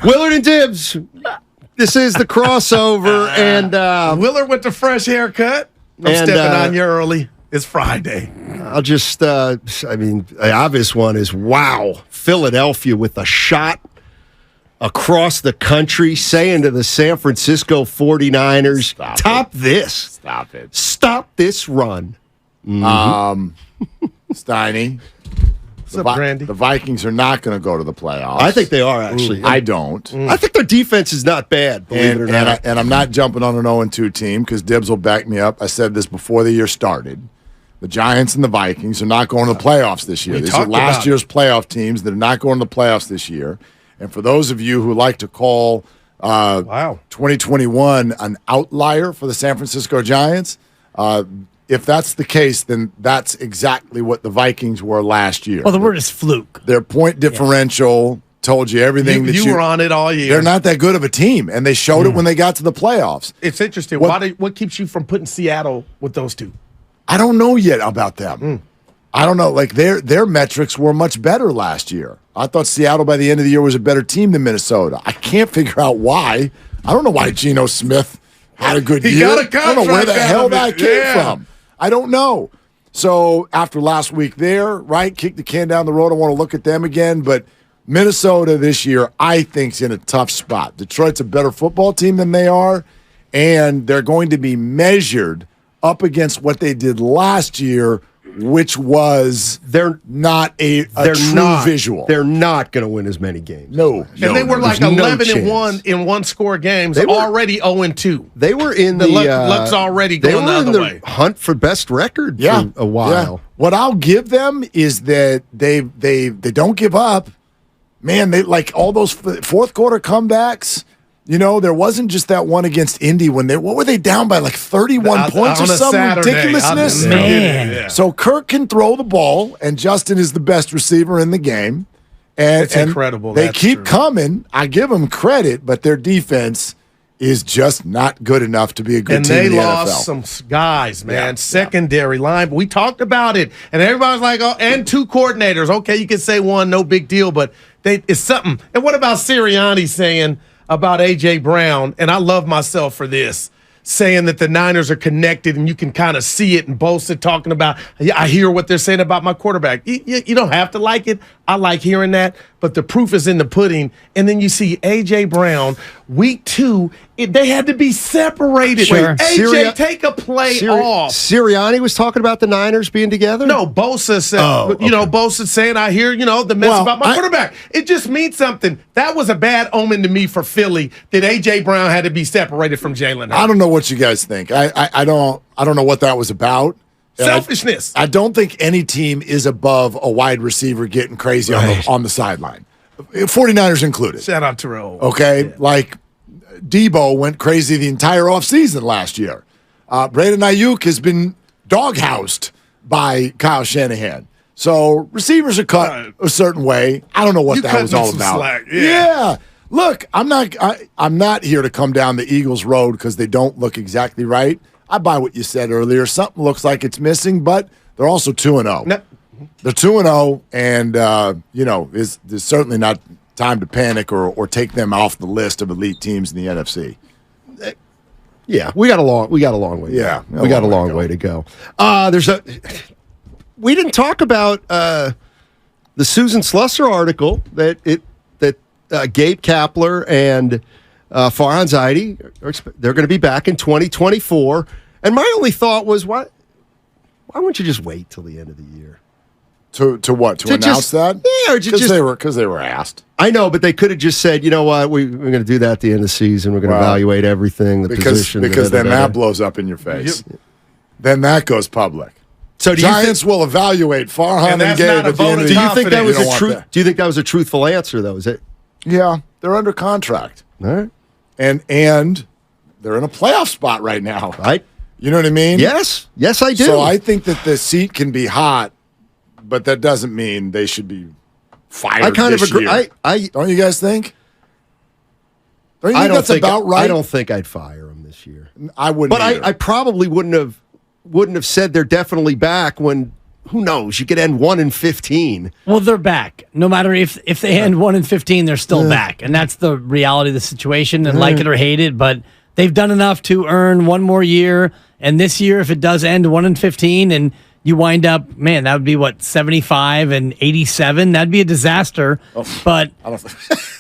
Willard and Dibs. This is the crossover, and Willard with the fresh haircut. I'm stepping on you early. It's Friday. I'll just, the obvious one is, wow, Philadelphia with a shot across the country, saying to the San Francisco 49ers, Stop this run. Steiny. What's up, Brandy? The Vikings are not going to go to the playoffs. I think they are, actually. I don't. I think their defense is not bad, believe it or not. And I'm not jumping on an 0-2 team because Dibs will back me up. I said this before the year started. The Giants and the Vikings are not going to the playoffs this year. These are last year's playoff teams that are not going to the playoffs this year. And for those of you who like to call 2021 an outlier for the San Francisco Giants, if that's the case, then that's exactly what the Vikings were last year. Well, the word is fluke. Their point differential told you everything that you were on it all year. They're not that good of a team, and they showed it when they got to the playoffs. It's interesting. What keeps you from putting Seattle with those two? I don't know yet about them. I don't know. Like their metrics were much better last year. I thought Seattle by the end of the year was a better team than Minnesota. I can't figure out why. I don't know why Geno Smith had a good year. Got a contract. I don't know where the hell that came from. I don't know. So after last week there, right, kick the can down the road. I want to look at them again. But Minnesota this year, I think, is in a tough spot. Detroit's a better football team than they are, and they're going to be measured up against what they did last year, which was they're not a true visual. They're not going to win as many games. No. And they were like 11-1 in one-score games, already 0-2. They were in the luck's already going the other way. Hunt for best record for a while. Yeah. What I'll give them is that they don't give up. Man, they like all those fourth quarter comebacks. You know, there wasn't just that one against Indy when what were they down by, like 31 points or some ridiculousness? Man. So Kirk can throw the ball, and Justin is the best receiver in the game. And, it's incredible. They keep coming. I give them credit, but their defense is just not good enough to be a good team in the NFL. And they lost some guys, man. Secondary line. We talked about it, and everybody's like, oh, and two coordinators. Okay, you can say one, no big deal, but it's something. And what about Sirianni saying about A.J. Brown, and I love myself for this, saying that the Niners are connected and you can kind of see it, and Bosa talking about, I hear what they're saying about my quarterback. You don't have to like it. I like hearing that, but the proof is in the pudding. And then you see A.J. Brown, week 2, they had to be separated. Sure. A.J., take a play off. Sirianni was talking about the Niners being together? No, Bosa said, Bosa saying, I hear, the mess about my quarterback. It just means something. That was a bad omen to me for Philly that A.J. Brown had to be separated from Jalen Hurts. I don't know what you guys think. I don't know what that was about. Selfishness. I don't think any team is above a wide receiver getting crazy on the sideline. 49ers included. Shout out Terrell. Okay? Yeah. Like, Debo went crazy the entire offseason last year. Brandon Ayuk has been doghoused by Kyle Shanahan. So receivers are cut a certain way. I don't know what that was all about. Slack. Yeah. Look, I'm not here to come down the Eagles' road because they don't look exactly right. I buy what you said earlier. Something looks like it's missing, but they're also 2-0. No. They're 2-0, and there's certainly not time to panic or take them off the list of elite teams in the NFC. Yeah, we got a long way. Yeah, we got a long way to go. We didn't talk about the Susan Slusser article that Gabe Kapler and Farhan Zaidi, they're going to be back in 2024. And my only thought was, why wouldn't you just wait till the end of the year? To what? To announce that? Yeah, because they were asked. I know, but they could have just said, you know what, we're going to do that at the end of the season. We're going to evaluate everything, position. Because then that blows up in your face. Yep. Then that goes public. So Giants will evaluate Farhan and Gabe at the end of the year. Do you think that was a truth? Do you think that was a truthful answer, though? Is it? Yeah, they're under contract. All right. And they're in a playoff spot right now. Right. You know what I mean? Yes, I do. So I think that the seat can be hot, but that doesn't mean they should be fired. I kind of agree. Don't you guys think? Don't you think that's about right? I don't think I'd fire them this year. I wouldn't. But I probably wouldn't have said they're definitely back when who knows? You could end 1-15. Well, they're back. No matter if they end 1-15, they're still back, and that's the reality of the situation. And like it or hate it, but they've done enough to earn one more year. And this year, if it does end 1-15, and you wind up, man, that would be what 75 and 87. That'd be a disaster. But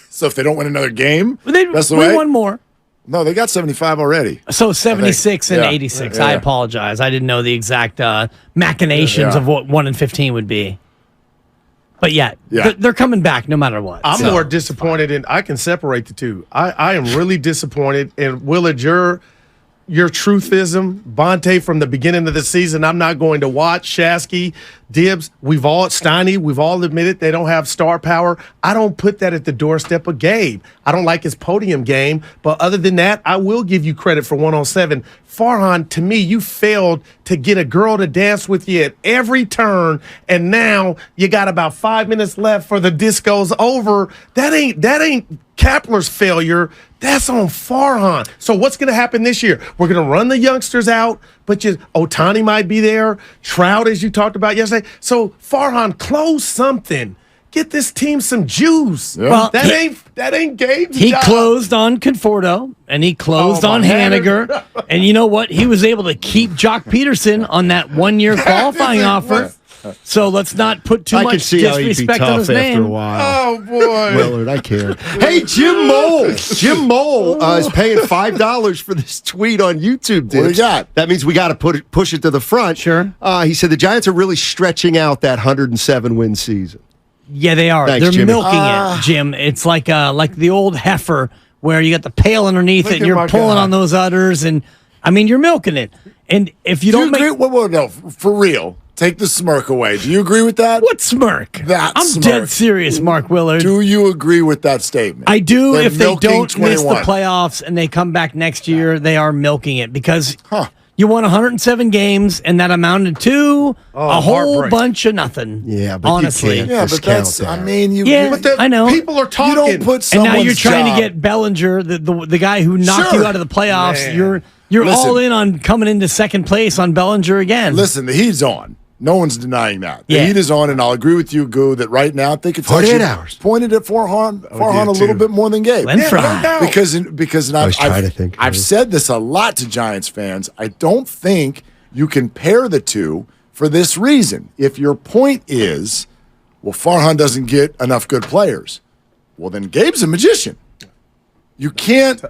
so if they don't win another game, they win one more. No, they got 75 already. So 76 and 86. Yeah. I apologize. I didn't know the exact machinations of what 1-15 would be. But they're coming back no matter what. I'm more disappointed in. I can separate the two. I am really disappointed in Willard. Your truthism, Bonte from the beginning of the season. I'm not going to watch Shasky, Dibs. Steiny. We've all admitted they don't have star power. I don't put that at the doorstep of Gabe. I don't like his podium game, but other than that, I will give you credit for 107. Farhan, to me, you failed to get a girl to dance with you at every turn, and now you got about 5 minutes left for the disco's over. That ain't Kapler's failure. That's on Farhan. So what's going to happen this year? We're going to run the youngsters out, but Otani might be there. Trout, as you talked about yesterday. So Farhan, close something. Get this team some juice. Yeah. Well, that ain't Gabe's He job. closed on Conforto, and he closed on Haniger. And you know what? He was able to keep Jock Peterson on that 1-year qualifying offer. So let's not put too much disrespect on his name. After a while. Oh, boy. Willard, I can't. Hey, Jim Mole. Jim Mole is paying $5 for this tweet on YouTube, Dibs. What do you got? That means we got to push it to the front. Sure. He said the Giants are really stretching out that 107-win season. Yeah, they are. Thanks, They're Jimmy. milking it, Jim. It's like the old heifer where you got the pail underneath it and you're pulling on those udders. And, I mean, you're milking it. And if you don't agree? No, for real. Take the smirk away. Do you agree with that? What smirk? I'm dead serious, Mark Willard. Do you agree with that statement? I do. They're if they don't 21. miss the playoffs and they come back next year, they are milking it because you won 107 games and that amounted to a whole bunch of nothing. Yeah, but honestly. you can't Yeah, but that's, that. I mean, I know. People are talking. You don't put and now someone's you're trying job. to get Bellinger, the guy who knocked you out of the playoffs. Man. You're Listen. all in on coming into second place on Bellinger again. Listen, the heat's on. No one's denying that. The Yeah. heat is on, and I'll agree with you, Goo, that right now I think it's 48 actually hours. pointed at Farhan a little bit more than Gabe. Glenn Fry. Because I was trying to think. I've said this a lot to Giants fans. I don't think you can pair the two for this reason. If your point is, well, Farhan doesn't get enough good players, well, then Gabe's a magician. You can't.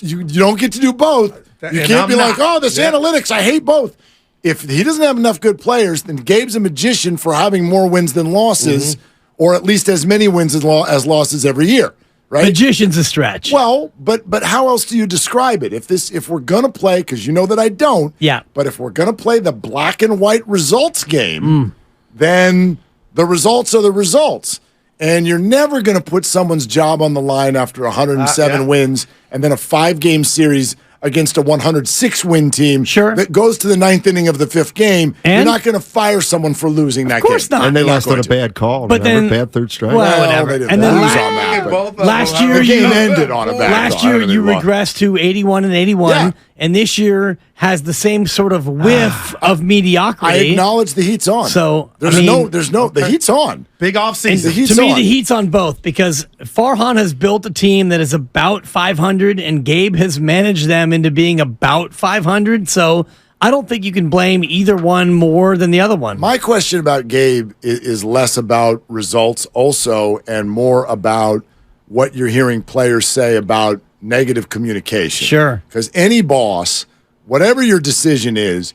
You don't get to do both. You can't be like, oh, this analytics. I hate both. If he doesn't have enough good players, then Gabe's a magician for having more wins than losses, or at least as many wins as losses every year. Right? Magician's a stretch. Well, but how else do you describe it? If we're gonna play, because you know that I don't. Yeah. But if we're gonna play the black and white results game, then the results are the results. And you're never going to put someone's job on the line after 107 wins and then a 5-game series against a 106-win team that goes to the 9th inning of the 5th game. And? You're not going to fire someone for losing that game. Of course not. And they You're lost on a bad call. But remember? then- Bad third strike. Well, whatever. They didn't And then lose last- on that. but Last year, the game you ended on a bad Last call. year, you regressed to 81 and 81, Yeah. and this year has the same sort of whiff of mediocrity. I acknowledge the heat's on. So, there's I mean- the heat's on. Big offseason. The heat's to me, on. the heat's on both because Farhan has built a team that is about 500, and Gabe has managed them into being about 500. So I don't think you can blame either one more than the other one. My question about Gabe is less about results also and more about what you're hearing players say about negative communication. Sure. Because any boss, whatever your decision is,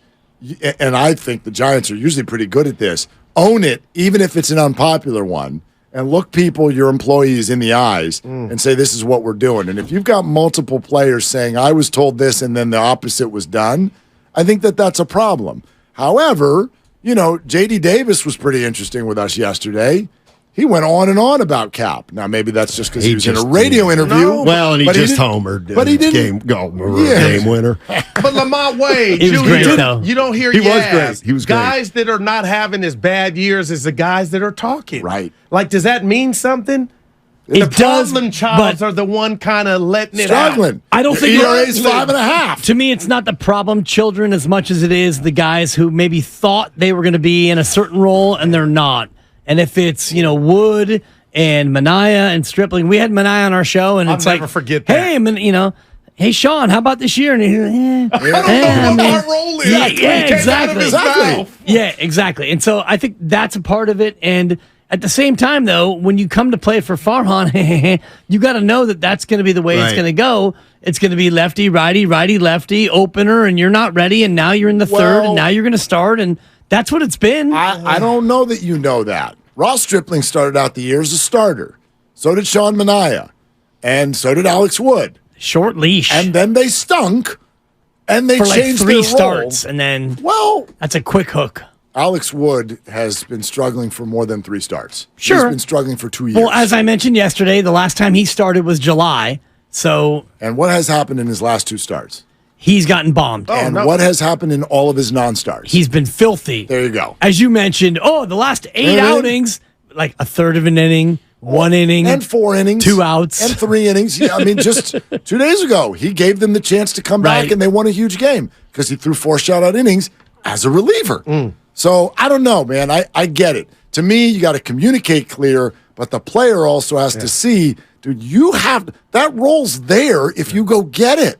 and I think the Giants are usually pretty good at this, own it, even if it's an unpopular one, and look people, your employees, in the eyes and say, this is what we're doing. And if you've got multiple players saying, I was told this and then the opposite was done, I think that that's a problem. However, J.D. Davis was pretty interesting with us yesterday. He went on and on about Cap. Now, maybe that's just because he was in a radio interview. No. Well, and he but just didn't- homered. But he didn't. Game winner. But Lamont Wade, He was great, though. you don't hear He was Yaz. great. He was great. Guys that are not having as bad years as the guys that are talking. Right. Like, does that mean something? The It does, problem childs but are the one kind of letting it out. Struggling. I don't think ERA's 5.5. To me, it's not the problem children as much as it is the guys who maybe thought they were going to be in a certain role and they're not. And if it's, Wood and Mania and Stripling, we had Mania on our show, and it's I'll like, never forget that. Hey, Sean, how about this year? And he's like, I don't know what our role is. Yeah, It came out of exactly. his mouth. Yeah, exactly. And so I think that's a part of it. And at the same time, though, when you come to play for Farhan, you got to know that that's going to be the way it's Right. going to go. It's going to be lefty, righty, lefty, opener, and you're not ready, and now you're in the third, and now you're going to start, and that's what it's been. I don't know that you know that. Ross Stripling started out the year as a starter. So did Sean Mania. And so did Alex Wood. Short leash. And then they stunk, and they for like changed 3 their starts, role. and then Well, that's a quick hook. Alex Wood has been struggling for more than 3 starts. Sure. He's been struggling for 2 years. Well, as I mentioned yesterday, the last time he started was July, so And what has happened in his last 2 starts? he's gotten bombed. And no. what has happened in all of his non-starts? He's been filthy. There you go. As you mentioned, the last 8 Inning. outings, like a third of an inning, 1 inning, And 4 innings. 2 outs. And 3 innings. Yeah, I mean, just 2 days ago, he gave them the chance to come back, Right. and they won a huge game because he threw 4 shutout innings as a reliever. Mm. So I don't know, man. I get it. To me, you got to communicate clear, but the player also has to see, dude, you have that role's there if you go get it.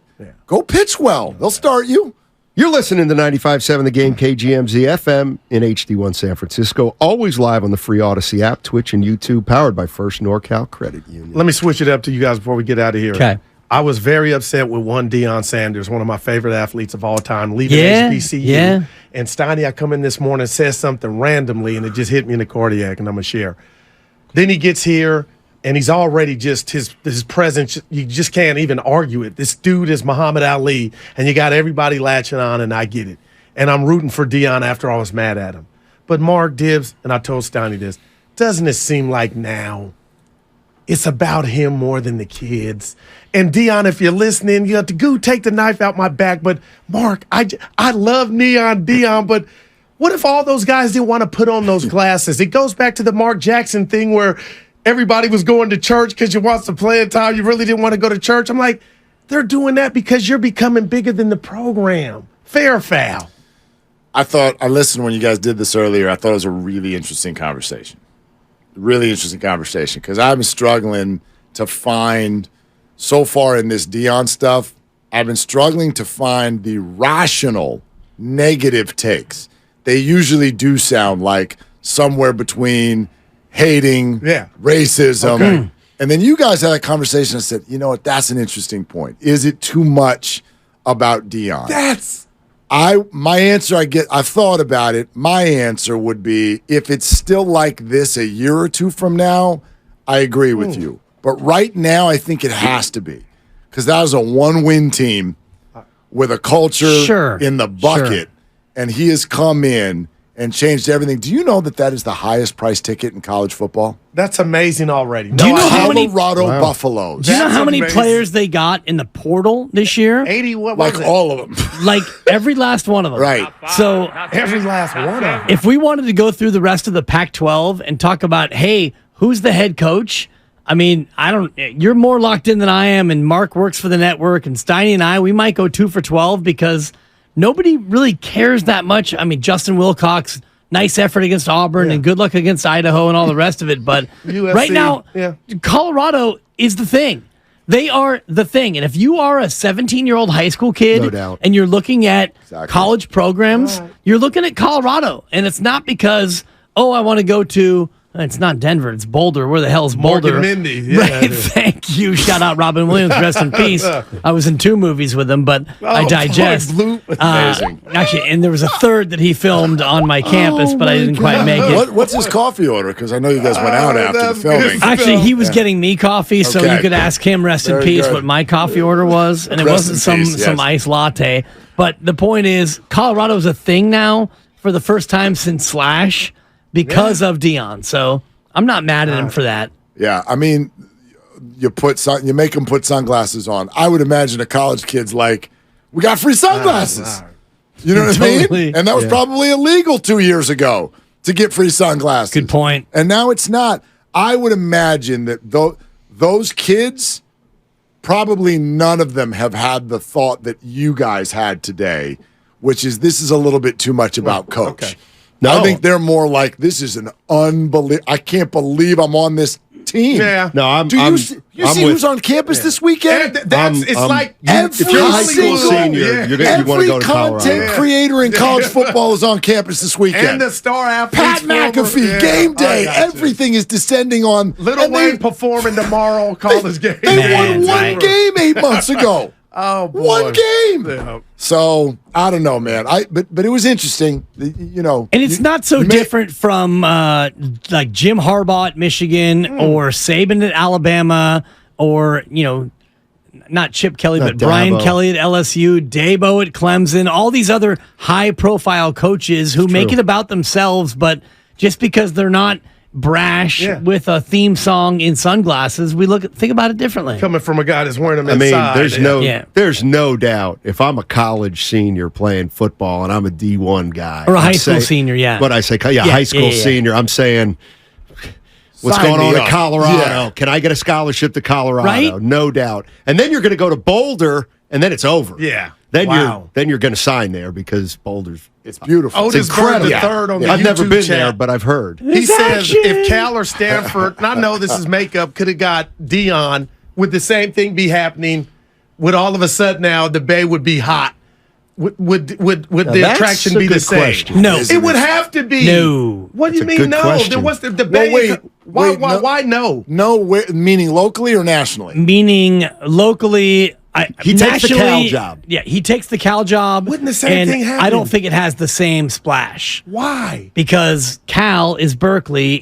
Go pitch well. They'll start you. You're listening to 95.7 The Game, KGMZ FM in HD1 San Francisco. Always live on the free Odyssey app, Twitch, and YouTube, powered by First NorCal Credit Union. Let me switch it up to you guys before we get out of here. Okay. I was very upset with one Deion Sanders, one of my favorite athletes of all time, leaving Yeah, HBCU. yeah. And Steiny, I come in this morning and says something randomly, and it just hit me in the cardiac, and I'm going to share. Then he gets here, and he's already just, his presence, you just can't even argue it. This dude is Muhammad Ali, and you got everybody latching on, and I get it. And I'm rooting for Deion after I was mad at him. But Mark Dibs, and I told Steiny this, doesn't it seem like now it's about him more than the kids? And Deion, if you're listening, you have to go take the knife out my back. But Mark, I love Deion, but what if all those guys didn't want to put on those glasses? It goes back to the Mark Jackson thing where everybody was going to church because you want some playing time. You really didn't want to go to church. I'm like, they're doing that because you're becoming bigger than the program. Fair or foul? I listened when you guys did this earlier. I thought it was a really interesting conversation. Really interesting conversation because I've been struggling to find, so far in this Deion stuff, I've been struggling to find the rational negative takes. They usually do sound like somewhere between hating, racism. Okay. And then you guys had a conversation and said, you know what, that's an interesting point. Is it too much about Deion? I've thought about it. My answer would be, if it's still like this a year or 2 from now, I agree with you. But right now, I think it has to be. Because that was a 1-win team with a culture in the bucket. And he has come in and changed everything. Do you know that is the highest price ticket in college football? That's amazing already. Do you know how many Colorado Buffaloes. Do you know That's how many amazing. players they got in the portal this year? 80, what Like was it? all of them. Like every last one of them. Right. So Every last one of them. if we wanted to go through the rest of the Pac-12 and talk about, hey, who's the head coach? I mean, you're more locked in than I am, and Mark works for the network, and Steiny and I, we might go 2 for 12 because nobody really cares that much. I mean, Justin Wilcox, nice effort against Auburn and good luck against Idaho and all the rest of it. But USC, right now, yeah. Colorado is the thing. They are the thing. And if you are a 17-year-old high school kid No doubt. and you're looking at Exactly. college programs, you're looking at Colorado. And it's not because, I want to go to, it's not Denver, it's Boulder. Where the hell is Boulder? Morgan Mindy. Yeah. Right, thank you. Shout out Robin Williams, rest in peace. I was in 2 movies with him, but I digest. Amazing. Actually, and there was a third that he filmed on my campus, but I didn't quite make it. What's his coffee order? Because I know you guys went out after the that's filming. good. Actually, he was getting me coffee, so Okay. you could ask him, rest in Very peace, good. what my coffee order was. And it Rest wasn't in peace, some yes. iced latte. But the point is, Colorado's a thing now for the first time since Slash because of Deion. So I'm not mad at him for that. Yeah, I mean, you make them put sunglasses on. I would imagine a college kid's like, we got free sunglasses. You know what I Totally. mean? And that was probably illegal 2 years ago to get free sunglasses. Good point. And now it's not. I would imagine that those kids, probably none of them have had the thought that you guys had today, which is this is a little bit too much about coach. Okay. I think they're more like, this is an I can't believe I'm on this team. Yeah. No, I'm. Do you I'm, see I'm who's on campus this weekend? It's like if you're a high school single- senior, you want to go to Colorado. content creator in college football is on campus this weekend. and the star athletes. Pat McAfee, game day, everything is descending on. Little and Wayne performing tomorrow. College game. They Man, won one right. game 8 months ago. Oh boy. One game. Yeah. So I don't know, man. But it was interesting. You know, And it's not so you different from like Jim Harbaugh at Michigan or Saban at Alabama or, not Chip Kelly, Not but Brian Dabo. Kelly at LSU, Dabo at Clemson, all these other high-profile coaches who make true. it about themselves, but just because they're not brash Yeah. with a theme song in sunglasses, we think about it differently. Coming from a guy that's wearing them I mean, inside. there's no doubt. If I'm a college senior playing football and I'm a D1 guy, Or a I'm high school saying- senior, yeah. What I say, high school senior. I'm saying, what's Sign going on me in up. Colorado? Yeah. Can I get a scholarship to Colorado? Right? No doubt. And then you're going to go to Boulder, and then it's over. Yeah. Then Wow. you're going to sign there because Boulder's. it's beautiful. Otis It's incredible. Bird the third on the I've never YouTube been chat. there, but I've heard. He It's says action. if Cal or Stanford, and I know this is makeup, could have got Deion, would the same thing be happening? Would all of a sudden now the Bay would be hot? Would the that's attraction a be the good same? question. No. It would have to be. No. What do you That's a mean good no? question. Then what's the Bay? wait, why no? No, meaning locally or nationally? Meaning locally, He takes the Cal nationally, job. Yeah, he takes the Cal job. Wouldn't the same and thing happen? I don't think it has the same splash Why? because Cal is Berkeley,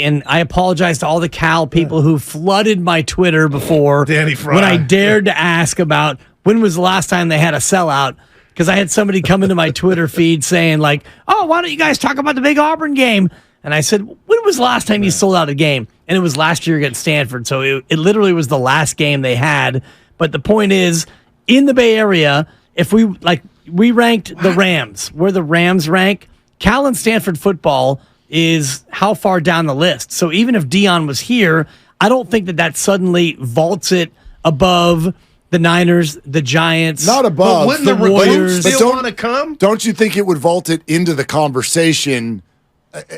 and I apologize to all the Cal people who flooded my Twitter before Danny Fry. when I dared to ask about when was the last time they had a sellout. Because I had somebody come into my Twitter feed saying like, "Oh, why don't you guys talk about the big Auburn game?" And I said, "When was the last time you sold out a game?" And it was last year against Stanford. So it literally was the last game they had. But the point is, in the Bay Area, if we ranked the Rams, where the Rams rank, Cal and Stanford football is how far down the list. So even if Deion was here, I don't think that suddenly vaults it above the Niners, the Giants. Not above. But wouldn't the Warriors. recruits But still don't- want to come? Don't you think it would vault it into the conversation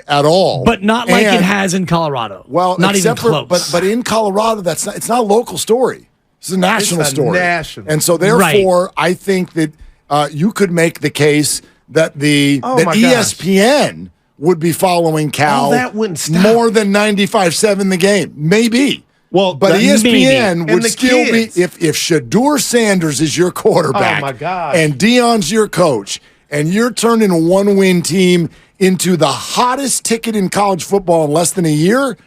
at all? But not like it And- has in Colorado. Well, not even except for, close. but in Colorado, it's not a local story. It's a national It's a story. national. And so therefore, I think that you could make the case that Oh, my gosh. ESPN would be following Cal Oh, that wouldn't stop. more than 95-7 the game. Maybe. Well, But that- ESPN And would the still kids. be if Shador Sanders is your quarterback Oh, my gosh. and Deion's your coach, and you're turning a one-win team into the hottest ticket in college football in less than a year,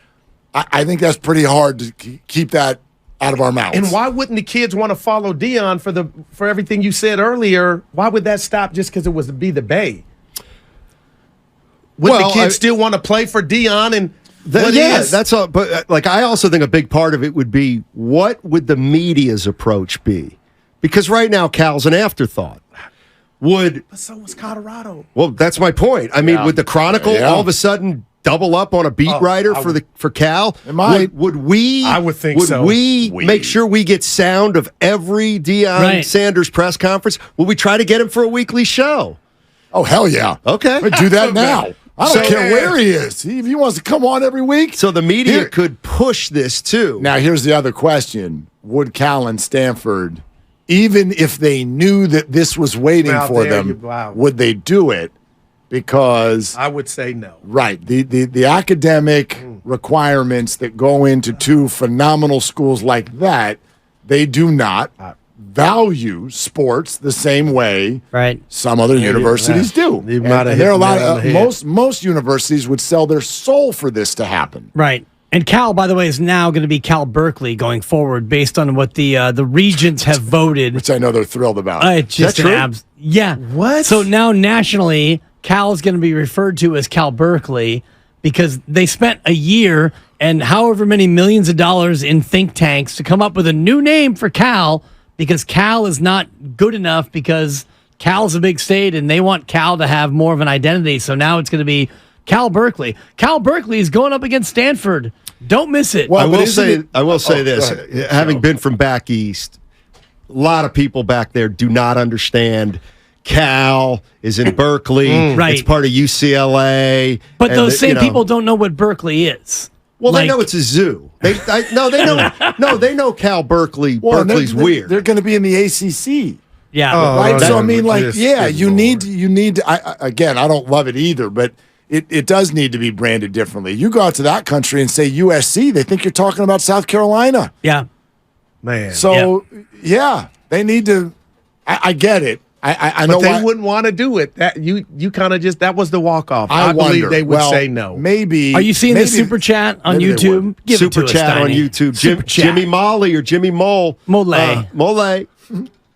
I think that's pretty hard to keep that out of our mouths. And why wouldn't the kids want to follow Deion for everything you said earlier? Why would that stop just because it was to be the Bay? Would Well, the kids I- still want to play for Deion and what yeah, is? that's all. But I also think a big part of it would be what would the media's approach be? Because right now, Cal's an afterthought. But so was Colorado. Well, that's my point. I mean, would the Chronicle Yeah. all of a sudden double up on a beat writer for Cal? It might. Would we? I would think so. Would we make sure we get sound of every Deion Right. Sanders press conference? Will we try to get him for a weekly show? Oh, hell yeah. Okay. We'd do that now. I don't So- care where he is. If he wants to come on every week. So the media Here- could push this too. Now, here's the other question. Would Cal and Stanford, even if they knew that this was waiting Now, for there them, you- wow. would they do it? Because, I would say no. right, the academic requirements that go into two phenomenal schools like that, they do not value sports the same way right. some other universities do. You And, might have and hit there are a the lot nail on of the head. most universities would sell their soul for this to happen. Right. And Cal, by the way, is now going to be Cal Berkeley going forward based on what the regents have voted. Which I know they're thrilled about. It's just that an true? yeah. What? So now nationally, Cal is going to be referred to as Cal Berkeley because they spent a year and however many millions of dollars in think tanks to come up with a new name for Cal because Cal is not good enough because Cal's a big state and they want Cal to have more of an identity. So now it's going to be Cal Berkeley. Cal Berkeley is going up against Stanford. Don't miss it. Well, I will but say this. go ahead. Having been from back east, a lot of people back there do not understand. Cal is in Berkeley. Right. It's part of UCLA. But and those same people don't know what Berkeley is. Well, Like- they know it's a zoo. They know Cal Berkeley. Well, Berkeley's weird. They're going to be in the ACC. Yeah. Right, Oh, so I mean, like, just yeah, good you Lord. need to. Again, I don't love it either, but it does need to be branded differently. You go out to that country and say USC, they think you're talking about South Carolina. Yeah. Man. So yeah, they need to. I get it. I know but they why. wouldn't want to do it. That you kind of just that was the walk off. I wonder. believe they would Well, say no. Maybe. Are you seeing the maybe- super chat on maybe they YouTube? would. Give Super it to chat us, on Steiny. YouTube. Super chat. Jimmy Molly or Jimmy Mole. Mole.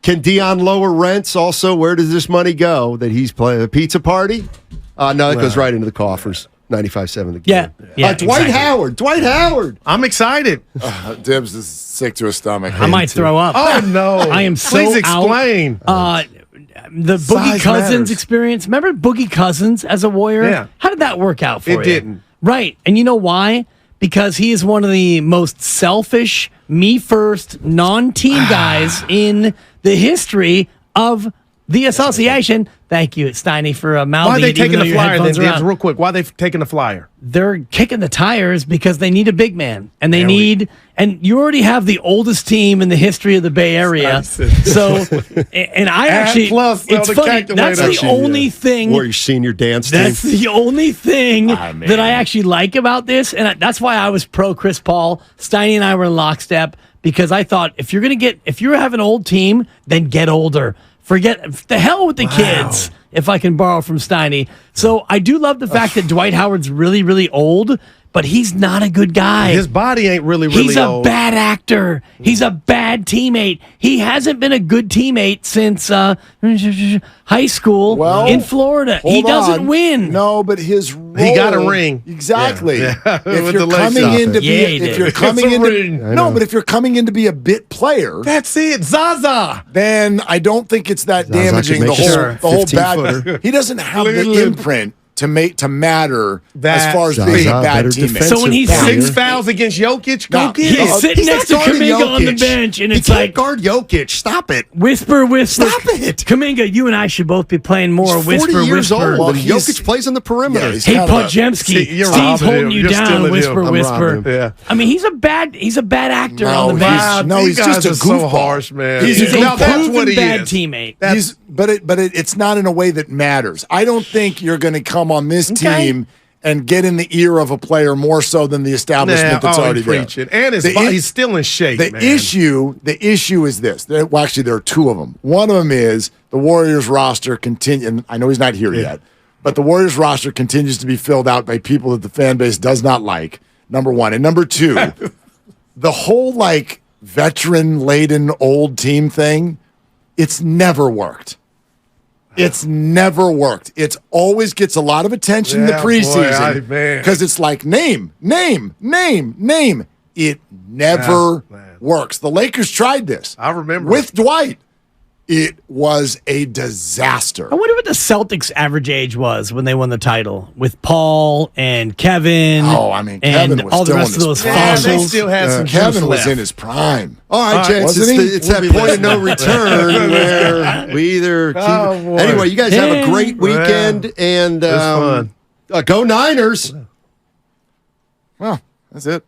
Can Dion lower rents? Also, where does this money go that he's playing? A pizza party? No, it goes right into the coffers. 95.7 the game. Yeah, Dwight exactly. Howard. Dwight Howard. I'm excited. Dibs is sick to his stomach. I might throw up. Oh no! I am so Please explain. The Boogie Size Cousins matters. experience. Remember Boogie Cousins as a Warrior? Yeah. How did that work out for you? It didn't. Right. And you know why? Because he is one of the most selfish, me first, non-team guys in the history of the association. Thank you, Steiny, for mouthing Why are they it, even taking though the your flyer then, headphones are Dibs? on. Real quick. Why are they taking the flyer? They're kicking the tires because they need a big man, and they There we- need. And you already have the oldest team in the history of the Bay Area. So, and I actually, plus on it's the funny. That's the calculator. only thing. Warriors senior dance team. That's the only thing man. that I actually like about this, and that's why I was pro Chris Paul. Steiny and I were in lockstep because I thought if you have an old team, then get older. Forget the hell with the kids. If I can borrow from Steiny. So I do love the fact that Dwight Howard's really, really old, but he's not a good guy. His body ain't really He's a old. bad actor. He's a bad teammate. He hasn't been a good teammate since high school Well, in Florida. He Hold doesn't on. win. No, but his role, He got a ring. Exactly. Yeah. If With you're the leg coming shot. in to be, Yeah, he did. if you're It's coming a in ring. to, no, but if you're coming in to be a bit player, That's it. Zaza. then I don't think it's that Zaza damaging. could The make whole, sure. the whole 15-footer. bad. He doesn't have the Clearly. imprint to matter That- as far as Zaza, being a bad better teammate. defensive So when he's player. 6 fouls against Jokic. Go No, get He's it. sitting next to guarding Kuminga on the Jokic. bench, and He it's can't like, guard Jokic. Stop it. whisper, whisper. Stop it. Kuminga, you and I should both be playing more He's whisper, 40 years whisper. old. Well, and he's- Jokic plays on the perimeter. Yeah, he's Hey, kind of a- Podziemski, See, you're Steve's robbing holding him. you You're down. stealing Whisper, him. I'm whisper. robbing him. Yeah. I mean, he's a bad actor No, on the bench. he's- no, you he's just guys a are so goofball. harsh, man. He's He's a now that's proven what he bad is. teammate. But it's not in a way that matters. I don't think you're going to come on this team and get in the ear of a player more so than the establishment that's he already there. preaching. And his The body, i- he's still in shape, The man. issue is this. Well, actually, there are two of them. One of them is the Warriors roster continue. And I know he's not here yet, but the Warriors roster continues to be filled out by people that the fan base does not like. Number one, and number two, the whole veteran-laden old team thing. It's never worked. It's never worked. It's always gets a lot of attention in the Yeah, boy, preseason man. because it's like name. It never Yeah, man. works. The Lakers tried this. I remember. With Dwight. It was a disaster. I wonder what the Celtics' average age was when they won the title with Paul and Kevin. Oh, I mean, and Kevin was all the still rest in of those his Yeah, they fossils. still had some Kevin juice was left. in his prime. All right, gents, wasn't he? it's that We'll be point of no listening. return where we either keep Oh, boy. Anyway, you guys have a Yeah. great weekend, and fun. go Niners. Well, that's it.